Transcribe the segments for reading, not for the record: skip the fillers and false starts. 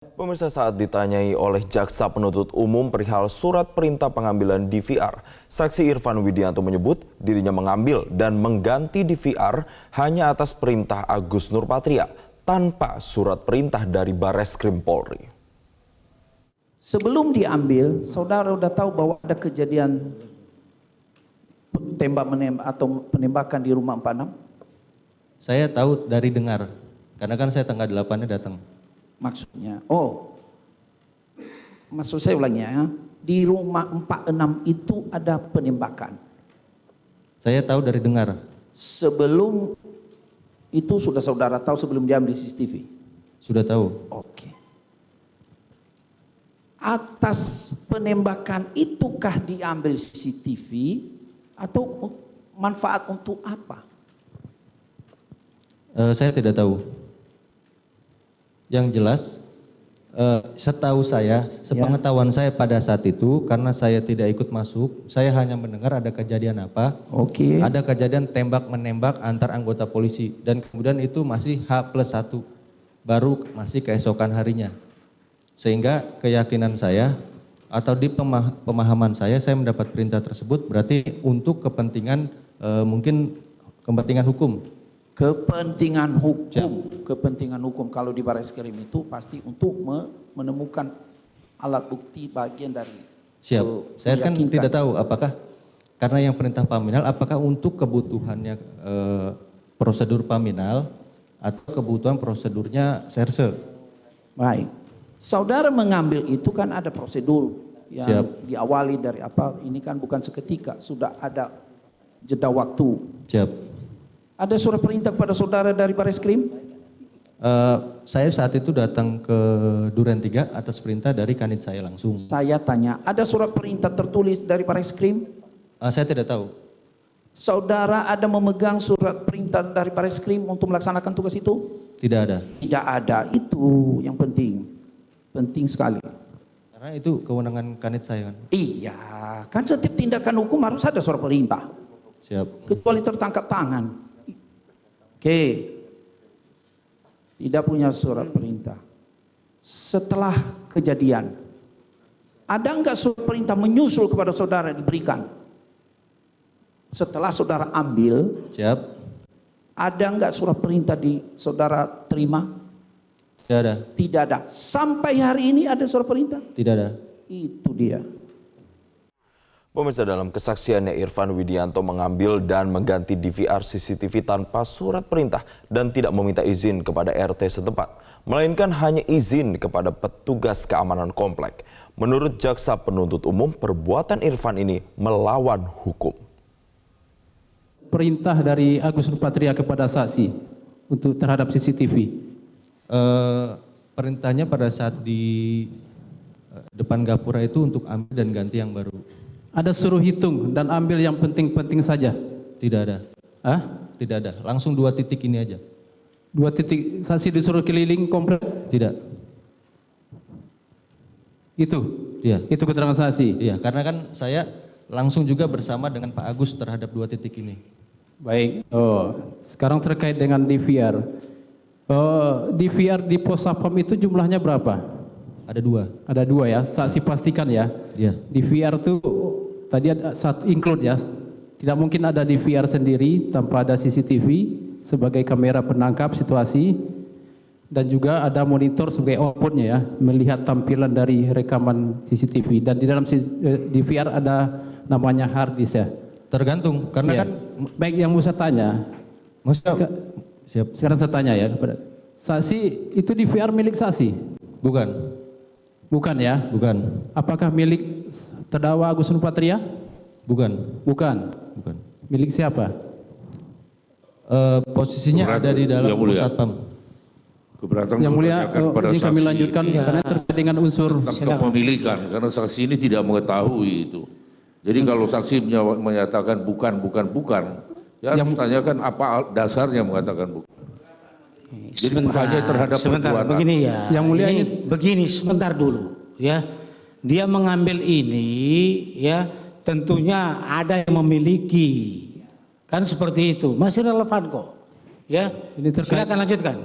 Pemirsa, saat ditanyai oleh jaksa penuntut umum perihal surat perintah pengambilan DVR, saksi Irfan Widianto menyebut dirinya mengambil dan mengganti DVR hanya atas perintah Agus Nurpatria tanpa surat perintah dari Bareskrim Polri. Sebelum diambil, saudara sudah tahu bahwa ada kejadian tembak menembak atau penembakan di rumah 46? Saya tahu dari dengar, karena kan saya tanggal 8-nya datang. Maksudnya, maksud saya ulangnya ya, di rumah 46 itu ada penembakan. Saya tahu dari dengar. Sebelum itu sudah saudara tahu sebelum diambil CCTV? Sudah tahu. Oke. Atas penembakan itukah diambil CCTV atau manfaat untuk apa? Saya tidak tahu. Yang jelas, setahu saya, sepengetahuan saya pada saat itu, karena saya tidak ikut masuk, saya hanya mendengar ada kejadian apa. Oke. Ada kejadian tembak-menembak antar anggota polisi, dan kemudian itu masih H+1, baru masih keesokan harinya. Sehingga keyakinan saya, atau di pemahaman saya mendapat perintah tersebut berarti untuk kepentingan, mungkin kepentingan hukum. Kepentingan hukum kalau di Bareskrim itu pasti untuk menemukan alat bukti bagian dari. Siap. Saya kan tidak tahu apakah karena yang perintah paminal, apakah untuk kebutuhannya prosedur paminal atau kebutuhan prosedurnya serse. Baik. Saudara mengambil itu kan ada prosedur yang diawali dari apa? Ini kan bukan seketika, sudah ada jeda waktu. Siap. Ada surat perintah kepada saudara dari Bareskrim? Saya saat itu datang ke Duren 3 atas perintah dari kanit saya langsung. Saya tanya, ada surat perintah tertulis dari Bareskrim? Saya tidak tahu. Saudara ada memegang surat perintah dari Bareskrim untuk melaksanakan tugas itu? Tidak ada. Tidak ada, itu yang penting. Penting sekali. Karena itu kewenangan kanit saya kan. Iya, kan setiap tindakan hukum harus ada surat perintah. Siap. Kecuali tertangkap tangan. Oke, tidak punya surat perintah. Setelah kejadian, ada enggak surat perintah menyusul kepada saudara diberikan? Setelah saudara ambil, Siap. ada enggak surat perintah di saudara terima? Tidak ada. Tidak ada. Sampai hari ini ada surat perintah? Tidak ada. Itu dia. Pemirsa, dalam kesaksiannya Irfan Widianto mengambil dan mengganti DVR CCTV tanpa surat perintah dan tidak meminta izin kepada RT setempat, melainkan hanya izin kepada petugas keamanan komplek. Menurut jaksa penuntut umum, perbuatan Irfan ini melawan hukum. Perintah dari Agus Nurpatria kepada saksi untuk terhadap CCTV. Perintahnya pada saat di depan gapura itu untuk ambil dan ganti yang baru. Ada suruh hitung dan ambil yang penting-penting saja? Tidak ada. Tidak ada. Langsung 2 titik ini aja. 2 titik, saksi disuruh keliling komplek? Tidak. Itu? Iya. Itu keterangan saksi? Iya, karena kan saya langsung juga bersama dengan Pak Agus terhadap 2 titik ini. Baik. Sekarang terkait dengan DVR. DVR di pos Sapam itu jumlahnya berapa? Ada 2. Ada 2 ya, saksi pastikan ya. Iya. DVR itu tadi ada satu include ya. Tidak mungkin ada DVR sendiri tanpa ada CCTV sebagai kamera penangkap situasi dan juga ada monitor sebagai outputnya ya, melihat tampilan dari rekaman CCTV, dan di dalam DVR ada namanya hard disk ya. Tergantung karena kan baik, yang mau saya tanya. Siap. Sekarang saya tanya ya kepada saksi, itu DVR milik saksi? Bukan. Bukan ya? Bukan. Apakah milik terdakwa Agus Nurpatria? Bukan. Bukan. Bukan. Milik siapa? Posisinya ada di dalam pos Satpam. Keberatan Yang mulia, ini kami lanjutkan karena terkait dengan unsur kepemilikan, karena saksi ini tidak mengetahui itu. Jadi kalau saksi menyatakan bukan, ya harus tanyakan apa dasarnya mengatakan bukan. Jadi bukannya terhadap perbuatan. Begini ya. Yang mulia ini begini, sebentar dulu ya. Dia mengambil ini ya, tentunya ada yang memiliki. Kan seperti itu. Masih relevan kok. Ya. Ini terkait, silakan lanjutkan.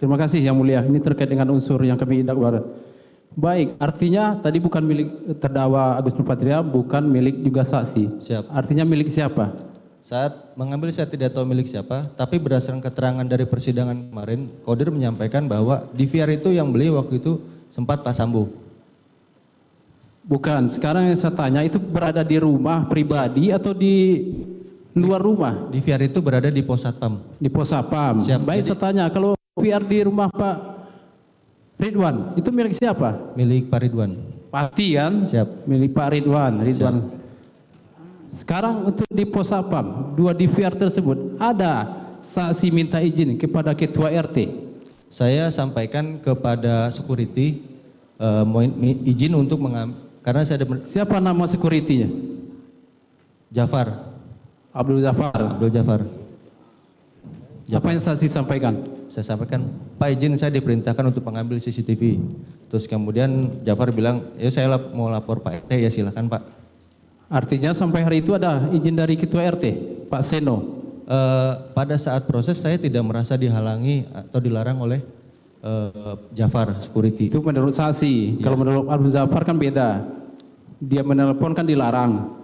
Terima kasih Yang Mulia. Ini terkait dengan unsur yang kami dakwa. Baik, artinya tadi bukan milik terdakwa Agus Nurpatria, bukan milik juga saksi. Siap. Artinya milik siapa? Saat mengambil saya tidak tahu milik siapa, tapi berdasarkan keterangan dari persidangan kemarin, Kodir menyampaikan bahwa DVR itu yang beli waktu itu sempat Pak Sambo. Bukan, sekarang yang saya tanya itu berada di rumah pribadi atau di luar rumah? DVR itu berada di pos satpam. Di pos Sapam. Siap. Baik, saya tanya, kalau VR di rumah Pak Ridwan, itu milik siapa? Milik Pak Ridwan. Pasti kan? Siap. Milik Pak Ridwan. Sekarang untuk di pos Sapam, 2 DVR tersebut, ada saksi minta izin kepada Ketua RT. Saya sampaikan kepada security mohon izin untuk mengambil, karena saya ada Siapa nama security-nya? Jafar, Abdul Zafar. Abdul Jafar. Apa yang saksi sampaikan? Saya sampaikan, Pak izin saya diperintahkan untuk mengambil CCTV. Terus kemudian Jafar bilang, ya saya mau lapor Pak RT, ya silakan Pak. Artinya sampai hari itu ada izin dari Ketua RT, Pak Seno. Pada saat proses saya tidak merasa dihalangi atau dilarang oleh Jafar security. Itu menurut saksi. Kalau menurut Abdul Zafar kan beda. Dia menelpon kan dilarang.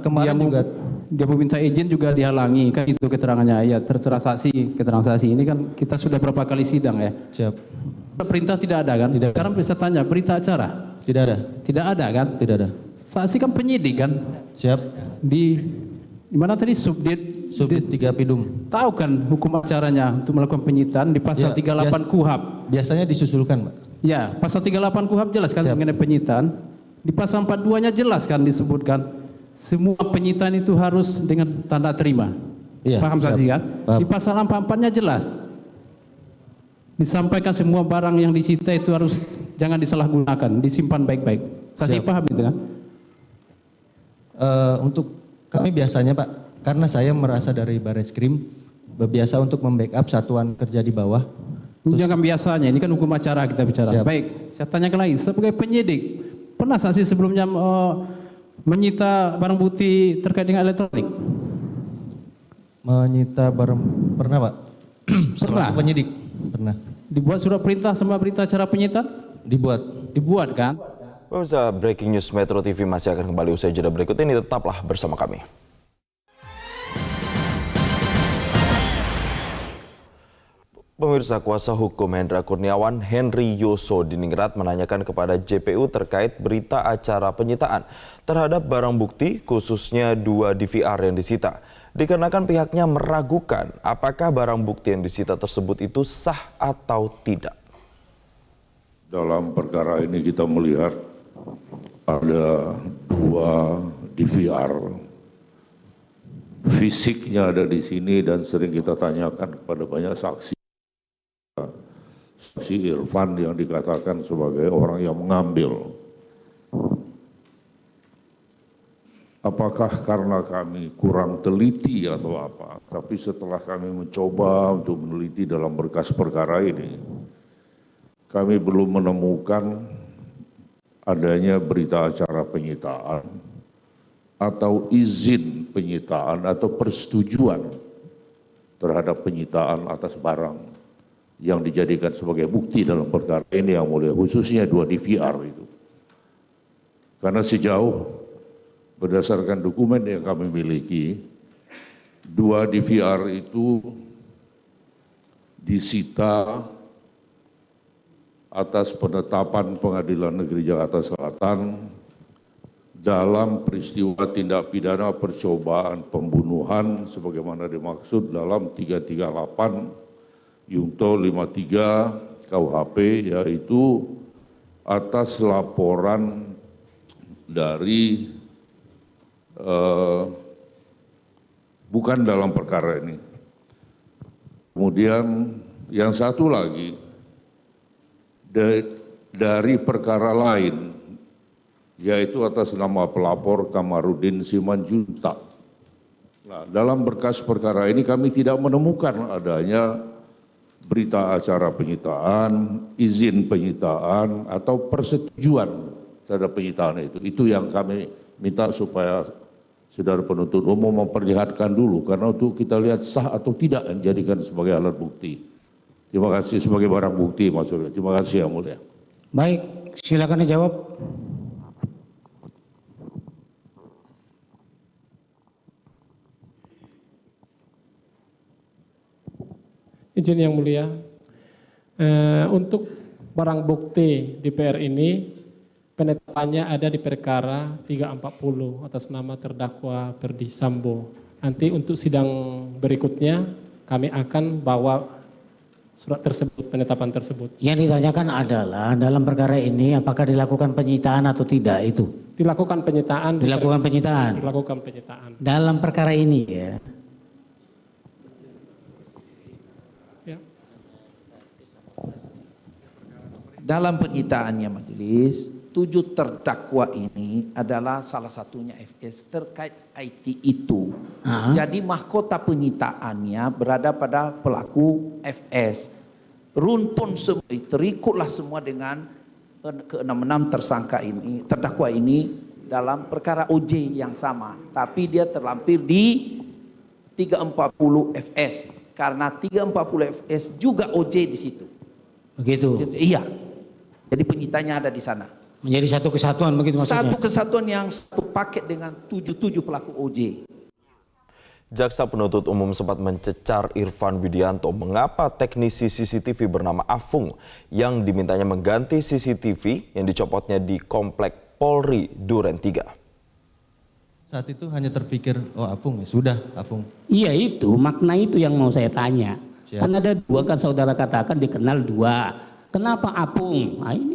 Kemarin juga Dia meminta izin juga dihalangi, kan itu keterangannya. Ya terserah saksi, keterangan saksi. Ini kan kita sudah berapa kali sidang ya. siap. Perintah tidak ada kan? Tidak. Sekarang bisa tanya, berita acara? Tidak ada, Tidak ada kan? tidak ada. Saksi kan penyidik kan? Siap. Di mana tadi Subdit? Subdit 3 Pidum. Tahu kan hukum acaranya untuk melakukan penyitaan di pasal Ya, 38 KUHAP. Biasanya disusulkan, Pak. Ya, pasal 38 KUHAP jelas kan Siap. mengenai penyitaan. Di pasal 42-nya jelas kan disebutkan semua penyitaan itu harus dengan tanda terima. Iya, Paham siap. saksi kan? Paham. Di pasal 44-nya jelas. Disampaikan semua barang yang disita itu harus jangan disalahgunakan, disimpan baik-baik. Saksi Siap. paham itu kan? Untuk kami biasanya Pak, karena saya merasa dari Barreskrim, biasa untuk membackup satuan kerja di bawah. Jangan biasanya, ini kan hukum acara kita bicara. Siap. Baik, saya tanyakan lagi, sebagai penyidik, pernah saksi sebelumnya menyita barang bukti terkait dengan elektronik? Menyita barang, pernah Pak? Pernah? Selaku penyidik, pernah. Dibuat surat perintah sama berita acara penyitaan? Dibuat. Dibuat kan? Pemirsa, Breaking News Metro TV masih akan kembali usai jeda berikut ini. Tetaplah bersama kami. Pemirsa, kuasa hukum Hendra Kurniawan, Henry Yoso Diningrat menanyakan kepada JPU terkait berita acara penyitaan terhadap barang bukti, khususnya 2 DVR yang disita. Dikarenakan pihaknya meragukan apakah barang bukti yang disita tersebut itu sah atau tidak. Dalam perkara ini kita melihat ada 2 DVR. Fisiknya ada di sini dan sering kita tanyakan kepada banyak saksi. Saksi Irfan yang dikatakan sebagai orang yang mengambil. Apakah karena kami kurang teliti atau apa? Tapi setelah kami mencoba untuk meneliti dalam berkas perkara ini, kami belum menemukan adanya berita acara penyitaan atau izin penyitaan atau persetujuan terhadap penyitaan atas barang yang dijadikan sebagai bukti dalam perkara ini yang mulia, khususnya 2 DVR itu. Karena sejauh berdasarkan dokumen yang kami miliki, 2 DVR itu disita atas penetapan Pengadilan Negeri Jakarta Selatan dalam peristiwa tindak pidana percobaan pembunuhan sebagaimana dimaksud dalam 338 Yungto 53 KUHP, yaitu atas laporan dari bukan dalam perkara ini. Kemudian yang satu lagi dari perkara lain, yaitu atas nama pelapor Kamarudin Simanjuntak. Nah, dalam berkas perkara ini kami tidak menemukan adanya berita acara penyitaan, izin penyitaan, atau persetujuan terhadap penyitaan itu. Itu yang kami minta supaya saudara penuntut umum memperlihatkan dulu, karena untuk kita lihat sah atau tidak dijadikan sebagai alat bukti. Terima kasih sebagai barang bukti maksudnya. Terima kasih Yang Mulia. Baik, silakan dijawab. Izin Yang Mulia, untuk barang bukti DPR ini penetapannya ada di perkara 340 atas nama terdakwa Ferdy Sambo. Nanti untuk sidang berikutnya kami akan bawa surat tersebut, penetapan tersebut. Yang ditanyakan adalah dalam perkara ini apakah dilakukan penyitaan atau tidak itu? Dilakukan penyitaan. Dilakukan penyitaan. Dilakukan penyitaan. Dalam perkara ini ya. Ya. Dalam penyitaannya majelis, 7 terdakwa ini adalah salah satunya FS terkait IT itu. Jadi mahkota penyitaannya berada pada pelaku FS. Runtun semua, terikutlah semua dengan ke-66 tersangka ini, terdakwa ini dalam perkara OJ yang sama. Tapi dia terlampir di 340 FS. Karena 340 FS juga OJ di situ. Begitu. Iya. Jadi penyitanya ada di sana. Menjadi satu kesatuan begitu maksudnya. Satu kesatuan yang satu paket dengan 7 pelaku OJ. Jaksa penuntut umum sempat mencecar Irfan Widianto mengapa teknisi CCTV bernama Afung yang dimintanya mengganti CCTV yang dicopotnya di Komplek Polri Duren 3. Saat itu hanya terpikir, oh Afung, ya sudah Afung. Iya itu, makna itu yang mau saya tanya. Siap. Kan ada 2 kan saudara katakan dikenal 2. Kenapa Apung? Nah, ini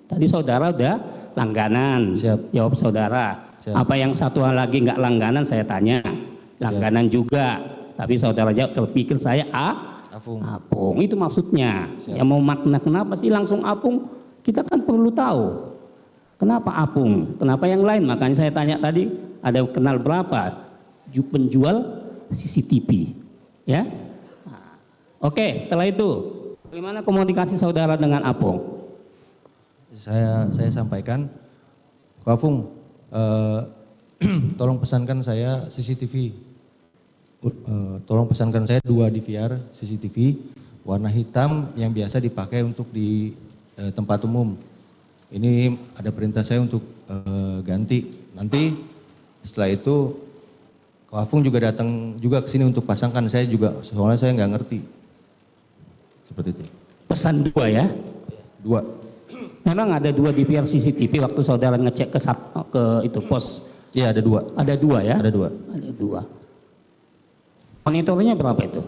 tadi saudara udah langganan. Siap. Jawab saudara. Siap. Apa yang satu hal lagi nggak langganan saya tanya. Langganan juga. Tapi saudara jawab terpikir saya Afung. Apung. Itu maksudnya. Siap. Yang mau makna kenapa sih langsung Apung? Kita kan perlu tahu. Kenapa Apung? Kenapa yang lain? Makanya saya tanya tadi ada kenal berapa penjual CCTV. Ya. Nah, oke, setelah itu bagaimana komunikasi saudara dengan Apung? Saya sampaikan, Ko Afung, tolong pesankan saya CCTV. Tolong pesankan saya 2 DVR CCTV warna hitam yang biasa dipakai untuk di tempat umum. Ini ada perintah saya untuk ganti. Nanti setelah itu Ko Afung juga datang juga ke sini untuk pasangkan. Saya juga soalnya saya nggak ngerti. Seperti itu. Pesan 2 ya? 2. Memang ada 2 DVR CCTV waktu saudara ngecek ke itu pos. Iya ada 2. Ada 2 ya? Ada 2. Ada 2. Monitornya berapa itu?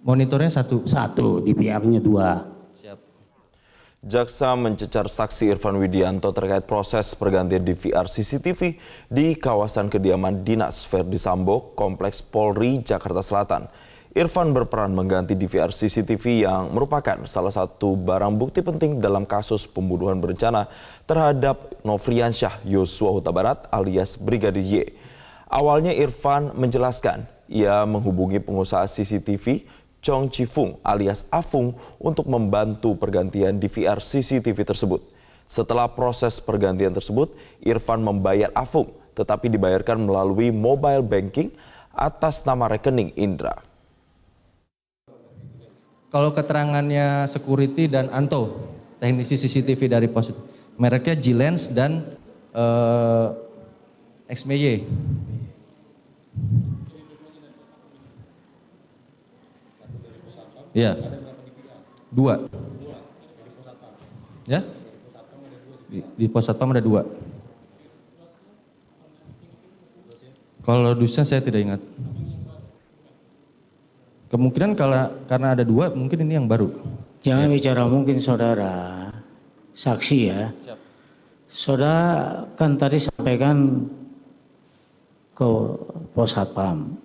Monitornya 1. 1, DVR-nya 2. Siap. Jaksa mencecar saksi Irfan Widianto terkait proses pergantian DVR CCTV di kawasan kediaman dinas Ferdy Sambo, Kompleks Polri, Jakarta Selatan. Irfan berperan mengganti DVR CCTV yang merupakan salah satu barang bukti penting dalam kasus pembunuhan berencana terhadap Nofriansyah Yosua Huta Barat alias Brigadir Y. Awalnya Irfan menjelaskan ia menghubungi pengusaha CCTV Chong Chifung alias Afung untuk membantu pergantian DVR CCTV tersebut. Setelah proses pergantian tersebut, Irfan membayar Afung tetapi dibayarkan melalui mobile banking atas nama rekening Indra. Kalau keterangannya security dan Anto, teknisi CCTV dari pos, mereknya G-Lens dan XMY. Iya. 2. Ya? Di pos satpam ada 2. Kalau dusnya saya tidak ingat. Kemungkinan karena ada 2, mungkin ini yang baru. Jangan bicara mungkin saudara, saksi ya. Siap. Saudara kan tadi sampaikan ke pos satpam,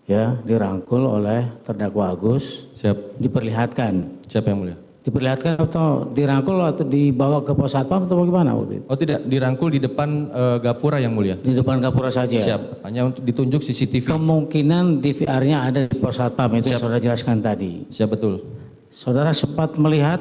ya dirangkul oleh terdakwa Agus, Siap. diperlihatkan. Siapa yang mulia? Diperlihatkan atau dirangkul atau dibawa ke pos satpam atau bagaimana waktu itu? Oh tidak, dirangkul di depan gapura yang mulia. Di depan Kapolres saja. Siap, hanya untuk ditunjuk CCTV. Kemungkinan DVR-nya ada di pos satpam itu yang Siap. saudara jelaskan tadi. Siap betul. Saudara sempat melihat,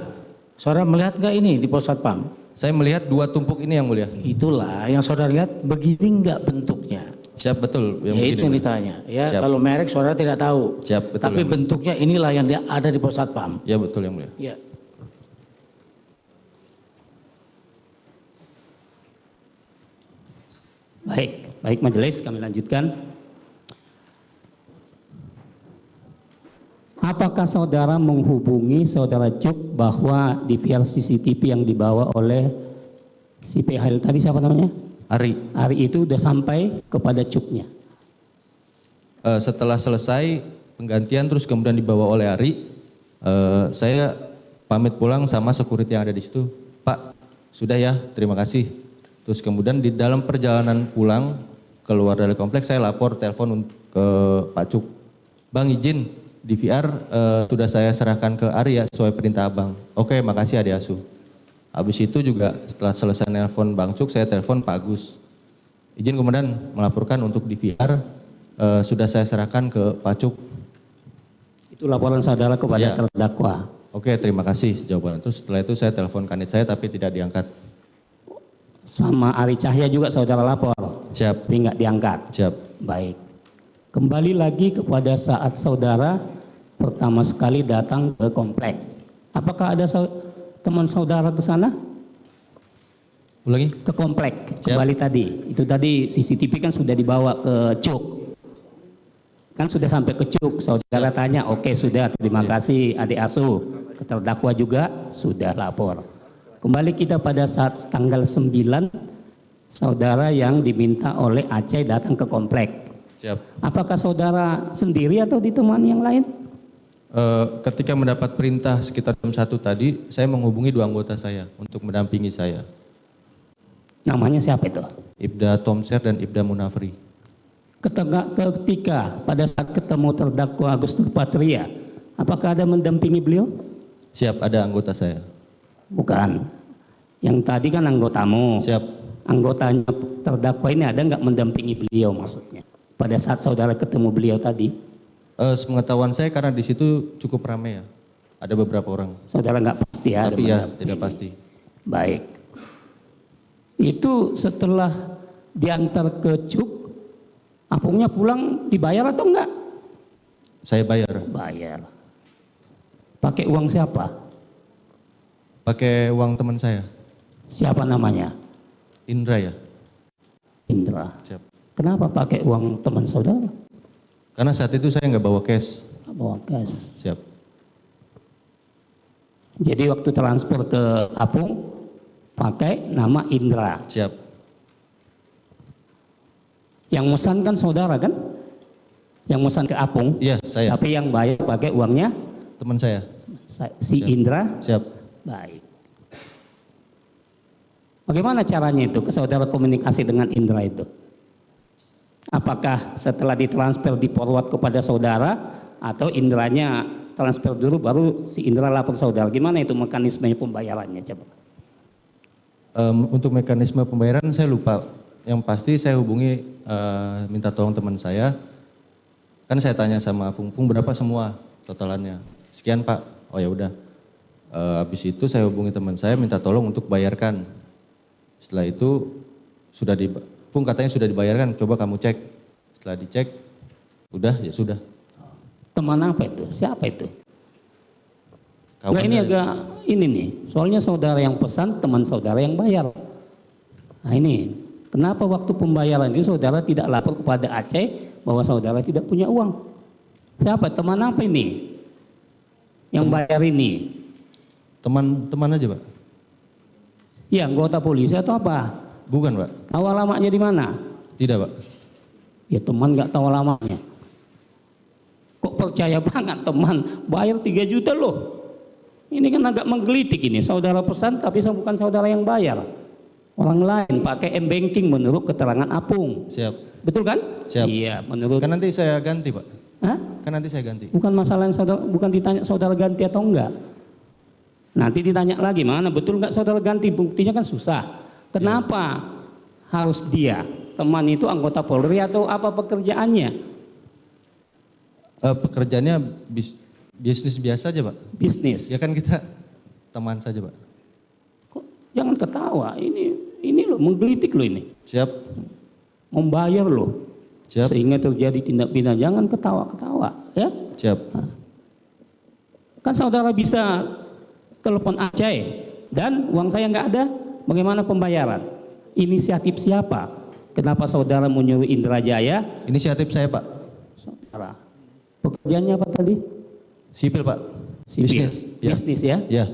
saudara melihat nggak ini di pos satpam? Saya melihat 2 tumpuk ini yang mulia. Itulah yang saudara lihat begini nggak bentuknya. Siap, betul. Ya itu yang ditanya. Ya, Siap. kalau merek saudara tidak tahu. Siap, betul, Tapi yang mulia. bentuknya inilah yang ada di pos satpam. Ya betul yang mulia. Ya. Baik majelis, kami lanjutkan. Apakah saudara menghubungi saudara Cuk bahwa DVR CCTV yang dibawa oleh si PHL tadi siapa namanya? Ari itu udah sampai kepada Cuknya? Setelah selesai penggantian terus kemudian dibawa oleh Ari, saya pamit pulang sama security yang ada di situ. Pak, sudah ya, terima kasih. Terus kemudian di dalam perjalanan pulang keluar dari kompleks saya lapor telepon ke Pak Cuk. Bang izin DVR sudah saya serahkan ke Ari ya sesuai perintah abang. Oke, makasih Ade Asu. Habis itu juga setelah selesai nelpon Bang Cuk, saya telepon Pak Agus. Izin kemudian melaporkan untuk DVR sudah saya serahkan ke Pak Cuk. Itu laporan saudara kepada Ya. terdakwa. Oke, terima kasih jawabannya. Terus setelah itu saya telepon kanit saya tapi tidak diangkat. Sama Ari Cahya juga saudara lapor, Siap, tapi nggak diangkat. siap. Baik. Kembali lagi kepada saat saudara pertama sekali datang ke komplek. Apakah ada teman saudara ke sana? Ulangi. Ke komplek. Siap. Kembali tadi. Itu tadi CCTV kan sudah dibawa ke Cuk. Kan sudah sampai ke Cuk. Saudara tanya, oke sudah, terima kasih adik asuh. Terdakwa juga sudah lapor. Kembali kita pada saat tanggal 9, saudara yang diminta oleh Aceh datang ke komplek. Siap. Apakah saudara sendiri atau ditemani yang lain? Ketika mendapat perintah sekitar jam 1 tadi, saya menghubungi 2 anggota saya untuk mendampingi saya. Namanya siapa itu? Ibda Tomser dan Ibda Munafri. Ketika pada saat ketemu terdakwa Agustus Patria, apakah ada mendampingi beliau? Siap, ada anggota saya. Bukan. Yang tadi kan anggotamu. Siap. Anggotanya terdakwa ini ada nggak mendampingi beliau maksudnya? Pada saat saudara ketemu beliau tadi, Sepengetahuan saya karena di situ cukup ramai ya. Ada beberapa orang. saudara nggak pasti ya? ada Tapi ya mendampingi. tidak pasti. Baik. Itu setelah diantar ke Cuk, apungnya pulang dibayar atau enggak? Saya bayar. Bayar. Pakai uang siapa? Pakai uang teman saya. Siapa namanya? Indra ya. Indra. Siap. Kenapa pakai uang teman saudara? Karena saat itu saya nggak bawa cash. Nggak bawa cash. Siap. Jadi waktu transfer ke Apung pakai nama Indra. Siap. Yang mesan kan saudara kan? Yang mesan ke Apung. Iya, saya. Tapi yang bayar pakai uangnya Teman saya. si Indra. Siap. Baik. Bagaimana caranya itu? Saudara komunikasi dengan Indra itu? Apakah setelah ditransfer di forward kepada saudara atau Indranya transfer dulu baru si Indra lapor saudara? Gimana itu mekanismenya pembayarannya coba? Untuk mekanisme pembayaran saya lupa. Yang pasti saya hubungi minta tolong teman saya. Kan saya tanya sama Pung berapa semua totalannya? Sekian Pak. Oh ya udah. Habis itu saya hubungi teman saya minta tolong untuk bayarkan. Setelah itu sudah Pung katanya sudah dibayarkan, coba kamu cek. Setelah dicek, udah ya sudah. Teman apa itu? Siapa itu? Kawan Nah, ini saya. agak ini nih, soalnya saudara yang pesan, teman saudara yang bayar. Nah ini, kenapa waktu pembayaran itu saudara tidak lapor kepada Aceh bahwa saudara tidak punya uang? Siapa? Teman apa ini? Yang bayar ini? Teman aja Pak? Ya anggota polisi atau apa? Bukan Pak? Tahu alamatnya di mana? Tidak Pak? Ya teman nggak tahu alamatnya. Kok percaya banget teman? Bayar 3 juta loh. Ini kan agak menggelitik ini. Saudara pesan tapi bukan saudara yang bayar. Orang lain pakai M-Banking menurut keterangan Apung. Siap. Betul kan? Siap. Iya, menurut. Kan nanti saya ganti Pak? Hah? Kan nanti saya ganti. Bukan masalah yang saudara, bukan ditanya saudara ganti atau enggak. Nanti ditanya lagi, mana betul enggak saudara ganti? Buktinya kan susah. Kenapa harus dia? Teman itu anggota Polri atau apa pekerjaannya? Pekerjaannya bisnis biasa aja Pak? Bisnis. Ya kan kita teman saja Pak. Kok jangan ketawa. Ini loh menggelitik loh ini. Siap. Membayar loh. Siap. Sehingga terjadi tindak pidana. Jangan ketawa-ketawa, ya. Siap. Kan saudara bisa telepon Aceh dan uang saya nggak ada, bagaimana pembayaran? Inisiatif siapa? Kenapa saudara menyuruh Indra Jaya? Inisiatif saya, Pak. Saudara. Pekerjaannya apa tadi? Sipil, Pak. Sipil. Bisnis. Ya. Bisnis ya? Ya.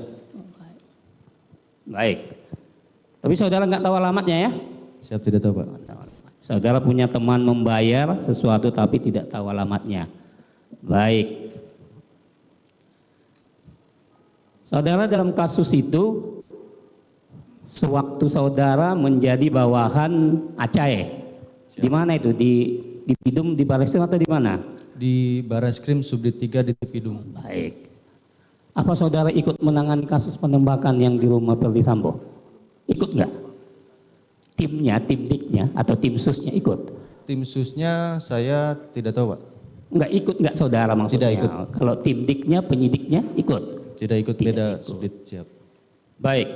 Baik. Tapi saudara nggak tahu alamatnya ya? Siap, tidak tahu, Pak. Saudara punya teman membayar sesuatu tapi tidak tahu alamatnya. Baik. Saudara dalam kasus itu, sewaktu saudara menjadi bawahan Aceh, di mana itu? Di Pidum, di Barreskrim atau di mana? Di Barreskrim Subdit 3 di Pidum. Baik. Apa saudara ikut menangani kasus penembakan yang di rumah Verdi Sambo? Ikut nggak? Timnya, tim diknya atau tim susnya ikut? Tim susnya saya tidak tahu, Pak. Nggak ikut nggak saudara maksudnya? Tidak ikut. Kalau tim diknya, penyidiknya ikut? Tidak ikut, Tidak beda ikut. Subdit. Siap. Baik.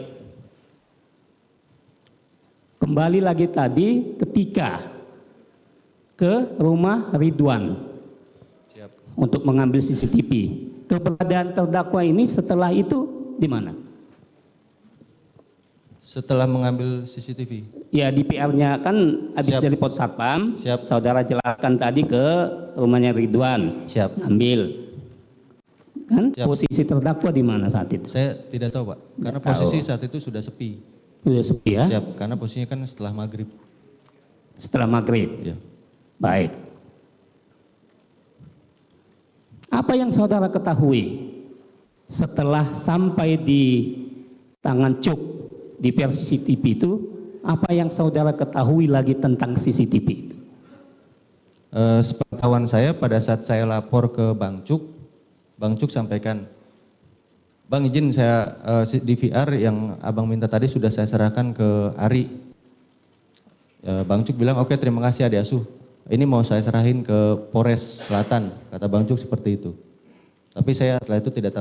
Kembali lagi tadi ketika ke rumah Ridwan Siap. untuk mengambil CCTV. Keberadaan terdakwa ini setelah itu di mana? Setelah mengambil CCTV. Ya di PR-nya kan habis Siap. dari Pos Satpam, Siap. saudara jelaskan tadi ke rumahnya Ridwan, Siap. ambil. Kan Siap. posisi terdakwa di mana saat itu? Saya tidak tahu, Pak. Karena Nggak posisi tahu. saat itu sudah sepi. Sudah sepi ya? Siap. Karena posisinya kan setelah maghrib. Setelah maghrib. Ya. Baik. Apa yang saudara ketahui setelah sampai di tangan Cuk di versi CCTV itu, apa yang saudara ketahui lagi tentang CCTV itu? Sepengetahuan saya pada saat saya lapor ke Bang Cuk sampaikan, Bang izin saya DVR yang abang minta tadi sudah saya serahkan ke Ari. Bang Cuk bilang oke terima kasih Adik Asuh. Ini mau saya serahin ke Polres Selatan, kata Bang Cuk seperti itu. Tapi saya setelah itu tidak tahu.